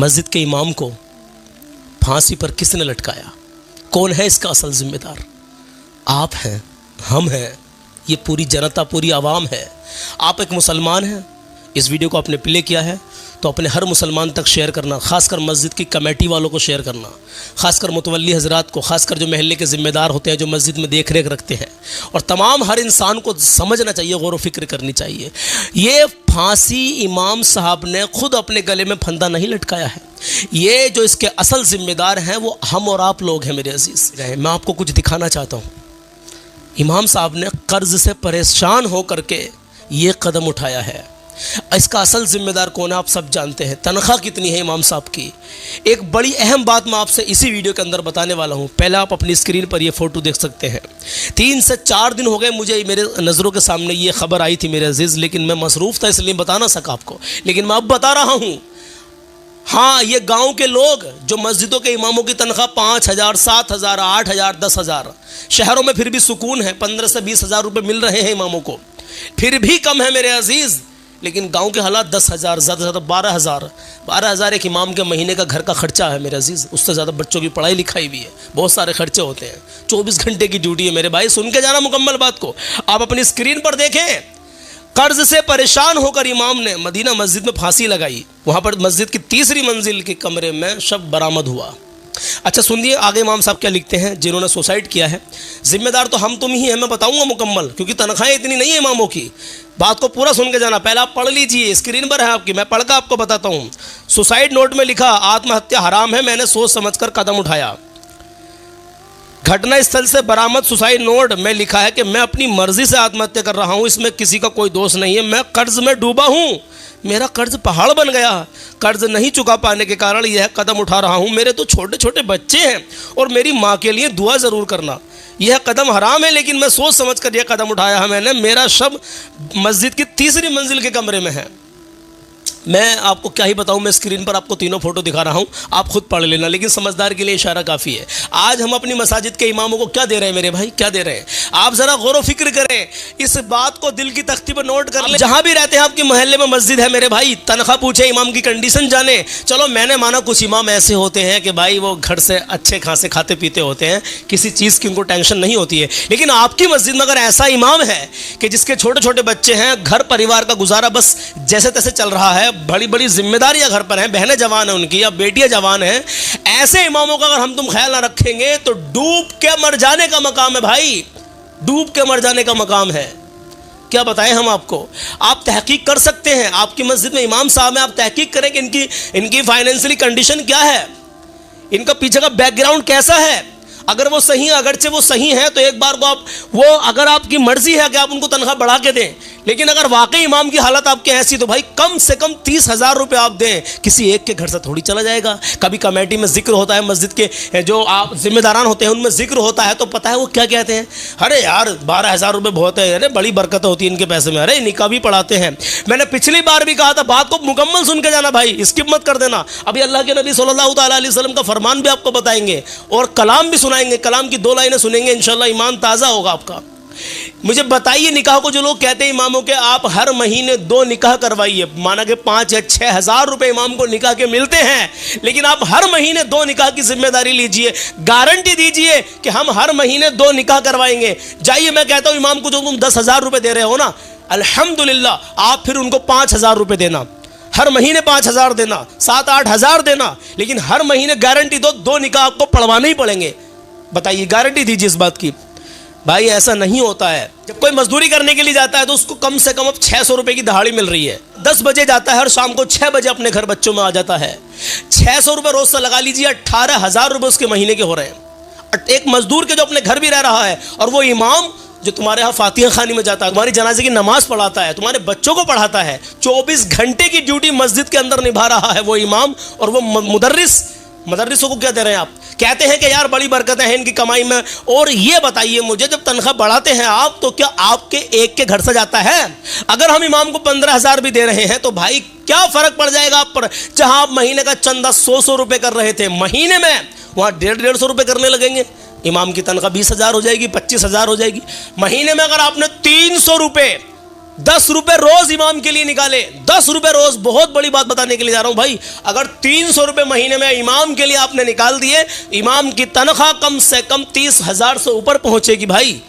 मस्जिद के इमाम को फांसी पर किसने लटकाया? कौन है इसका असल जिम्मेदार? आप हैं, हम हैं, ये पूरी जनता, पूरी आवाम है। आप एक मुसलमान हैं, इस वीडियो को आपने प्ले किया है तो अपने हर मुसलमान तक शेयर करना, खासकर मस्जिद की कमेटी वालों को शेयर करना, खासकर मुतवल्ली हजरात को, खासकर जो महल्ले के ज़िम्मेदार होते हैं, जो मस्जिद में देख रेख रखते हैं। और तमाम हर इंसान को समझना चाहिए, गौर व फिक्र करनी चाहिए। ये फांसी इमाम साहब ने खुद अपने गले में फंदा नहीं लटकाया है। ये जो इसके असल ज़िम्मेदार हैं वो हम और आप लोग हैं मेरे अजीज़। मैं आपको कुछ दिखाना चाहता हूँ। इमाम साहब ने कर्ज़ से परेशान होकर के ये कदम उठाया है। इसका असल जिम्मेदार कौन है आप सब जानते हैं। तनख्वाह कितनी है इमाम साहब की? एक बड़ी अहम बात मैं आपसे इसी वीडियो के अंदर बताने वाला हूँ। पहले आप अपनी स्क्रीन पर ये फ़ोटो देख सकते हैं। 3 से 4 दिन हो गए मुझे मेरे नज़रों के सामने ये खबर आई थी मेरे अजीज़, लेकिन मैं मसरूफ़ था इसलिए बता ना सका आपको, लेकिन मैं अब बता रहा हूँ। हाँ, ये गाँव के लोग जो मस्जिदों के इमामों की तनख्वाह 5,000, 7,000, 8,000, 10,000, शहरों में फिर भी सुकून है, 15 से 20,000 रुपये मिल रहे हैं इमामों को, फिर भी कम है मेरे अजीज़। लेकिन गांव के हालात 10,000, ज़्यादा से ज़्यादा 12,000 एक इमाम के महीने का घर का खर्चा है मेरे अजीज़। उससे ज़्यादा बच्चों की पढ़ाई लिखाई भी है, बहुत सारे खर्चे होते हैं। 24 घंटे की ड्यूटी है मेरे भाई, सुन के जाना मुकम्मल बात को। आप अपनी स्क्रीन पर देखें, कर्ज से परेशान होकर इमाम ने मदीना मस्जिद में फांसी लगाई। वहाँ पर मस्जिद की 3री मंजिल के कमरे में शव बरामद हुआ। अच्छा सुनिए आगे इमाम साहब क्या लिखते हैं, जिन्होंने सुसाइड किया है। जिम्मेदार तो हम तुम ही हैं, मैं बताऊंगा मुकम्मल, क्योंकि तनख्वाहें इतनी नहीं है इमामों की। बात को पूरा सुन के जाना। पहले आप पढ़ लीजिए, स्क्रीन पर है आपकी, मैं पढ़ कर आपको बताता हूँ। सुसाइड नोट में लिखा, आत्महत्या हराम है, मैंने सोच समझकर कदम उठाया। घटना स्थल से बरामद सुसाइड नोट में लिखा है कि मैं अपनी मर्जी से आत्महत्या कर रहा हूँ, इसमें किसी का कोई दोष नहीं है। मैं कर्ज में डूबा हूँ, मेरा कर्ज पहाड़ बन गया, कर्ज नहीं चुका पाने के कारण यह कदम उठा रहा हूँ। मेरे तो छोटे छोटे बच्चे हैं और मेरी माँ के लिए दुआ ज़रूर करना। यह कदम हराम है लेकिन मैं सोच समझ कर यह कदम उठाया है मैंने। मेरा शव मस्जिद की 3री मंजिल के कमरे में है। मैं आपको क्या ही बताऊं, मैं स्क्रीन पर आपको तीनों फोटो दिखा रहा हूं, आप खुद पढ़ लेना, लेकिन समझदार के लिए इशारा काफ़ी है। आज हम अपनी मसाजिद के इमामों को क्या दे रहे हैं मेरे भाई, क्या दे रहे हैं? आप ज़रा गौर व फिक्र करें, इस बात को दिल की तख्ती पर नोट कर लें। जहां भी रहते हैं आपके मोहल्ले में मस्जिद है मेरे भाई, तनख्वाह पूछे, इमाम की कंडीशन जाने। चलो मैंने माना कुछ इमाम ऐसे होते हैं कि भाई वो घर से अच्छे खासे खाते पीते होते हैं, किसी चीज़ की उनको टेंशन नहीं होती है। लेकिन आपकी मस्जिद में अगर ऐसा इमाम है कि जिसके छोटे छोटे बच्चे हैं, घर परिवार का गुजारा बस जैसे तैसे चल रहा है, बड़ी बड़ी जिम्मेदारियां घर पर हैं, बहनें जवान हैं उनकी या बेटियां जवान हैं, ऐसे इमामों का अगर हम तुम ख्याल ना रखेंगे तो डूब के मर जाने का मकाम है भाई, डूब के मर जाने का मकाम है। क्या बताएं हम आपको? आप तहकीक कर सकते हैं, आपकी मस्जिद में इमाम साहब हैं, आप तहकीक करें कि इनकी फाइनेंशियली कंडीशन क्या है, इनका पीछे का बैकग्राउंड कैसा है। अगर वो सही है, अगरचे वो सही है तो एक बार को आप वो, अगर आपकी मर्जी है कि आप उनको तनख्वाह बढ़ा के दें, लेकिन अगर वाकई इमाम की हालत आपके ऐसी तो भाई कम से कम 30,000 रुपये आप दें। किसी एक के घर से थोड़ी चला जाएगा। कभी कमेटी में जिक्र होता है, मस्जिद के जो आप जिम्मेदारान होते हैं उनमें जिक्र होता है तो पता है वो क्या कहते हैं, अरे यार 12,000 रुपये बहुत है, अरे बड़ी बरकत होती है इनके पैसे में, अरे निकाह भी पढ़ाते हैं। मैंने पिछली बार भी कहा था, बात को मुकम्मल सुन के जाना भाई, स्किप मत कर देना। अभी अल्लाह के नबी सल्लल्लाहु अलैहि वसल्लम का फरमान भी आपको बताएंगे और कलाम भी सुनाएंगे, कलाम की 2 लाइनें सुनेंगे, इंशाल्लाह ईमान ताज़ा होगा आपका। मुझे बताइए, निकाह को जो लोग कहते हैं इमामों के, आप हर महीने 2 निकाह करवाइए, माना कि 5 या 6 हज़ार रुपये इमाम को निकाह के मिलते हैं, लेकिन आप हर महीने 2 निकाह की जिम्मेदारी लीजिए, गारंटी दीजिए कि हम हर महीने 2 निकाह करवाएंगे। जाइए, मैं कहता हूँ इमाम को जो तुम 10,000 रुपये दे रहे हो ना, अल्हम्दुलिल्लाह आप फिर उनको 5,000 रुपये देना, हर महीने 5,000 देना, 7-8 हज़ार देना, लेकिन हर महीने गारंटी दो 2 निकाह आपको पढ़वाने ही पड़ेंगे। बताइए, गारंटी दीजिए इस बात की। भाई ऐसा नहीं होता है। जब कोई मजदूरी करने के लिए जाता है तो उसको कम से कम अब 600 रुपये की दहाड़ी मिल रही है। 10 बजे जाता है और शाम को 6 बजे अपने घर बच्चों में आ जाता है। 600 रुपये रोज से लगा लीजिए, 18,000 रुपये उसके महीने के हो रहे हैं। एक मजदूर के जो अपने घर भी रह रहा है, और वो इमाम जो तुम्हारे यहाँ फातिहा खानी में जाता है, तुम्हारी जनाजे की नमाज पढ़ाता है, तुम्हारे बच्चों को पढ़ाता है, 24 घंटे की ड्यूटी मस्जिद के अंदर निभा रहा है वो इमाम, और वो मदरसों को क्या दे रहे हैं आप? कहते हैं कि यार बड़ी बरकतें हैं इनकी कमाई में। और ये बताइए मुझे, जब तनख्वाह बढ़ाते हैं आप तो क्या आपके एक के घर से जाता है? अगर हम इमाम को 15,000 भी दे रहे हैं तो भाई क्या फ़र्क पड़ जाएगा आप पर? जहां आप महीने का चंदा 100 रुपये कर रहे थे, महीने में वहाँ 150 रुपये करने लगेंगे। इमाम की तनख्वाह 20,000 हो जाएगी, 25,000 हो जाएगी। महीने में अगर आपने 300 रुपये 10 रुपए रोज इमाम के लिए निकाले, 10 रुपए रोज। बहुत बड़ी बात बताने के लिए जा रहा हूं भाई। अगर 300 रुपए महीने में इमाम के लिए आपने निकाल दिए, इमाम की तनख्वाह कम से कम 30,000 से ऊपर पहुंचेगी भाई,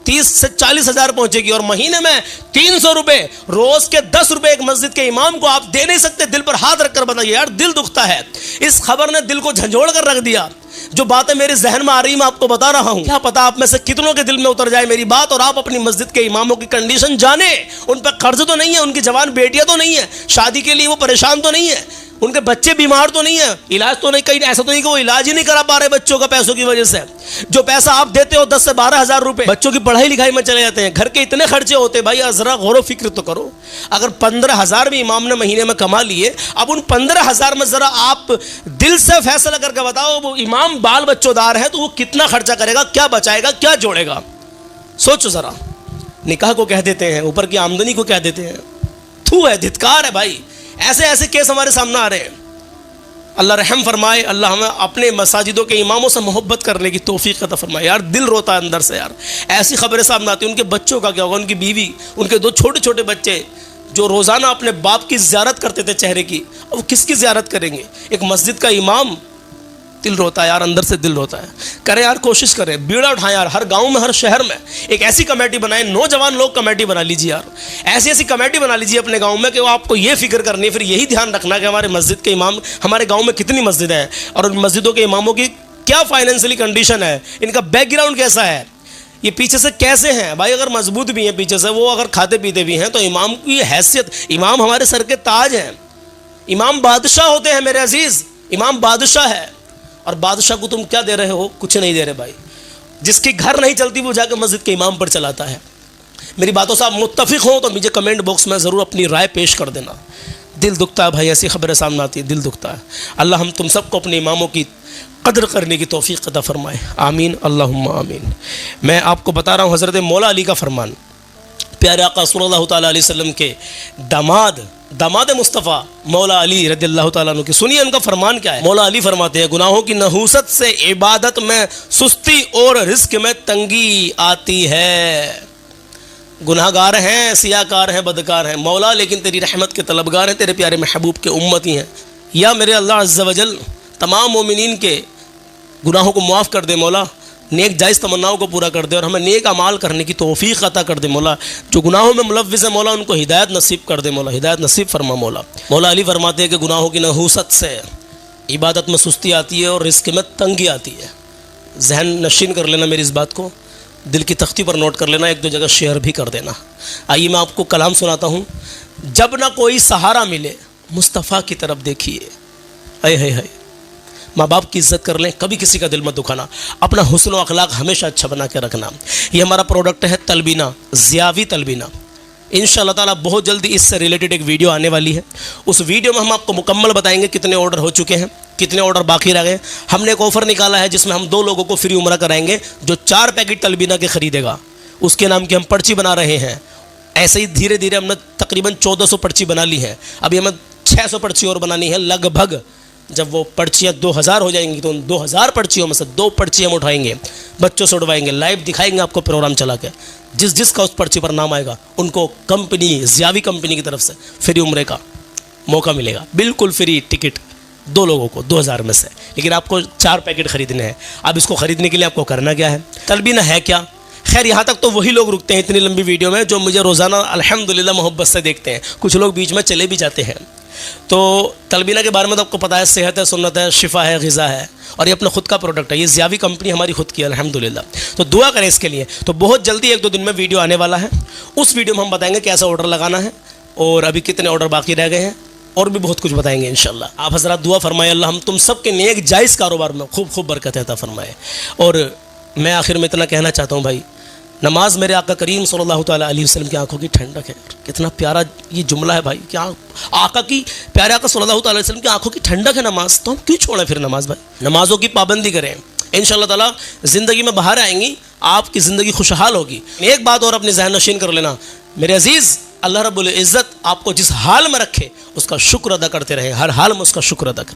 30 से 40,000 पहुंचेगी। और महीने में 300 रुपए, रोज के 10 रुपए एक मस्जिद के इमाम को आप दे नहीं सकते? दिल पर हाथ रखकर बताइए यार, दिल दुखता है। इस खबर ने दिल को झंझोड़ कर रख दिया। जो बातें मेरे जहन में आ रही मैं आपको बता रहा हूं, क्या पता आप में से कितनों के दिल में उतर जाए मेरी बात और आप अपनी मस्जिद के इमामों की कंडीशन जाने। उन पर कर्ज तो नहीं है, उनकी जवान बेटियां तो नहीं है, शादी के लिए वो परेशान तो नहीं है, उनके बच्चे बीमार तो नहीं है, इलाज तो नहीं, कहीं ऐसा तो नहीं कि वो इलाज ही नहीं करा पा रहे बच्चों का पैसों की वजह से। जो पैसा आप देते हो 10 से 12 हजार रुपए बच्चों की पढ़ाई लिखाई में चले जाते हैं, घर के इतने खर्चे होते हैं भाई। जरा गौर व फिक्र तो करो। अगर 15,000 भी इमाम ने महीने में कमा लिए, अब उन 15,000 में जरा आप दिल से फैसला करके बताओ, वो इमाम बाल बच्चोदार है तो वो कितना खर्चा करेगा, क्या बचाएगा, क्या जोड़ेगा? सोचो जरा। निकाह को कह देते हैं, ऊपर की आमदनी को कह देते हैं। थू है, धिक्कार है भाई। ऐसे ऐसे केस हमारे सामने आ रहे हैं। अल्लाह रहम फरमाए, अल्लाह हमें अपने मसाजिदों के इमामों से मोहब्बत करने की तौफीक अता फरमाए। यार दिल रोता है अंदर से यार, ऐसी खबरें सामने आती हैं। उनके बच्चों का क्या होगा, उनकी बीवी, उनके 2 छोटे छोटे बच्चे जो रोज़ाना अपने बाप की ज़ियारत करते थे चेहरे की, अब वो किसकी ज़ियारत करेंगे? एक मस्जिद का इमाम। दिल रोता है यार, अंदर से दिल रोता है। करें यार, कोशिश करें, बीड़ा उठाएं यार। हर गांव में, हर शहर में एक ऐसी कमेटी बनाएं, नौजवान लोग कमेटी बना लीजिए यार। ऐसी ऐसी कमेटी बना लीजिए अपने गांव में कि वो आपको ये फिक्र करनी है, फिर यही ध्यान रखना कि हमारे मस्जिद के इमाम, हमारे गांव में कितनी मस्जिद है और उन मस्जिदों के इमामों की क्या फाइनेंशियली कंडीशन है, इनका बैकग्राउंड कैसा है, ये पीछे से कैसे हैं भाई। अगर मजबूत भी हैं पीछे से, वो अगर खाते पीते भी हैं, तो इमाम की हैसियत, इमाम हमारे सर के ताज हैं। इमाम बादशाह होते हैं मेरे अजीज़, इमाम बादशाह है। और बादशाह को तुम क्या दे रहे हो? कुछ नहीं दे रहे भाई। जिसकी घर नहीं चलती वो जाकर मस्जिद के इमाम पर चलाता है। मेरी बातों से आप मुत्तफिक हो तो मुझे कमेंट बॉक्स में ज़रूर अपनी राय पेश कर देना। दिल दुखता है भाई, ऐसी खबरें सामने आती है, दिल दुखता है। अल्लाह हम तुम सबको अपने इमामों की कदर करने की तौफीक अता फरमाए, आमीन अल्लाहुम्मा आमीन। मैं आपको बता रहा हूँ हज़रत मौला अली का फरमान, प्यारे आका सल्लल्लाहु तआला अलैहि वसल्लम के दामाद मुस्तफ़ा मौला अली रज़ियल्लाहु तआला अन्हु की। सुनिए उनका फरमान क्या है। मौला अली फरमाते हैं, गुनाहों की नहूसत से इबादत में सुस्ती और रिस्क में तंगी आती है। गुनाहगार हैं, सियाकार हैं, बदकार हैं मौला, लेकिन तेरी रहमत के तलबगार हैं, तेरे प्यारे महबूब के उम्मती हैं। या मेरे अल्लाह अज़्ज़ा वजल तमाम मोमिनीन के गुनाहों को माफ़ कर दे मौला, नेक जायज़ तमन्नाओं को पूरा कर दे और हमें नेक अमाल करने की तौफीक अता कर दे मौला। जो गुनाहों में मुलव्विस है मौला, उनको हिदायत नसीब कर दे मौला, हिदायत नसीब फरमा मौला। मौला अली फरमाते हैं कि गुनाहों की नहूसत से इबादत में सुस्ती आती है और रिस्क में तंगी आती है। जहन नशीन कर लेना मेरी इस बात को, दिल की तख्ती पर नोट कर लेना, 1-2 जगह शेयर भी कर देना। आइए मैं आपको कलाम सुनाता हूँ। जब ना कोई सहारा मिले मुस्तफ़ा की तरफ देखिए। हाय हाय हाय। माँ बाप की इज़्ज़त कर लें, कभी किसी का दिल मत दुखाना, अपना हुस्न व अखलाक हमेशा अच्छा बना के रखना। ये हमारा प्रोडक्ट है तलबीना, ज़ियावी तलबीना। इंशाअल्लाह ताला बहुत जल्दी इससे रिलेटेड एक वीडियो आने वाली है। उस वीडियो में हम आपको मुकम्मल बताएंगे कितने ऑर्डर हो चुके हैं, कितने ऑर्डर बाकी रह गए। हमने एक ऑफ़र निकाला है जिसमें हम 2 लोगों को फ्री उम्रा कराएंगे। जो 4 पैकेट तलबीना के ख़रीदेगा उसके नाम की हम पर्ची बना रहे हैं। ऐसे ही धीरे धीरे हमने तकरीबन 1400 पर्ची बना ली है। अभी हमें 600 पर्ची और बनानी है लगभग। जब वो पर्चियाँ 2000 हो जाएंगी तो उन 2000 पर्चियों में से 2 पर्ची हम उठाएंगे, बच्चों से उठवाएंगे, लाइव दिखाएंगे आपको प्रोग्राम चला के। जिसका उस पर्ची पर नाम आएगा उनको कंपनी, ज़ियावी कंपनी की तरफ से फ्री उम्रे का मौका मिलेगा, बिल्कुल फ्री टिकट 2 लोगों को 2000 में से। लेकिन आपको 4 पैकेट ख़रीदने हैं। अब इसको ख़रीदने के लिए आपको करना क्या है, तलबीना है क्या। खैर यहाँ तक तो वही लोग रुकते हैं इतनी लंबी वीडियो में जो मुझे रोज़ाना अल्हम्दुलिल्लाह मोहब्बत से देखते हैं। कुछ लोग बीच में चले भी जाते हैं। तो तलबीना के बारे में तो आपको पता है, सेहत है, सुन्नत है, शिफा है, ग़िज़ा है और ये अपना खुद का प्रोडक्ट है। ये ज़ियावी कंपनी हमारी खुद की है अल्हम्दुलिल्लाह। तो दुआ करें इसके लिए। तो बहुत जल्दी 1-2 दिन में वीडियो आने वाला है। उस वीडियो में हम बताएंगे कैसा ऑर्डर लगाना है और अभी कितने ऑर्डर बाकी रह गए हैं और भी बहुत कुछ बताएंगे इंशाअल्लाह। आप हज़रात दुआ फरमाए, अल्लाह हम तुम सब के नेक जायज़ कारोबार में खूब खूब बरकत अता फरमाए। और मैं आखिर में इतना कहना चाहता हूँ भाई, नमाज मेरे आका करीम सल्लल्लाहु तआला अलैहि वसल्लम की आंखों की ठंडक है। कितना प्यारा ये जुमला है भाई, क्या आका की, प्यारे आका सल्लल्लाहु तआला अलैहि वसल्लम की आंखों की ठंडक है नमाज। तो हम क्यों छोड़ें फिर नमाज भाई। नमाजों की पाबंदी करें, इंशाअल्लाह ताला ज़िंदगी में बाहर आएंगी, आपकी ज़िंदगी खुशहाल होगी। एक बात और अपनी ज़हन नशीन कर लेना मेरे अजीज़, अल्लाह रब्बुल इज़्ज़त आपको जिस हाल में रखे उसका शुक्र अदा करते रहे, हर हाल में उसका शुक्र अदा करें।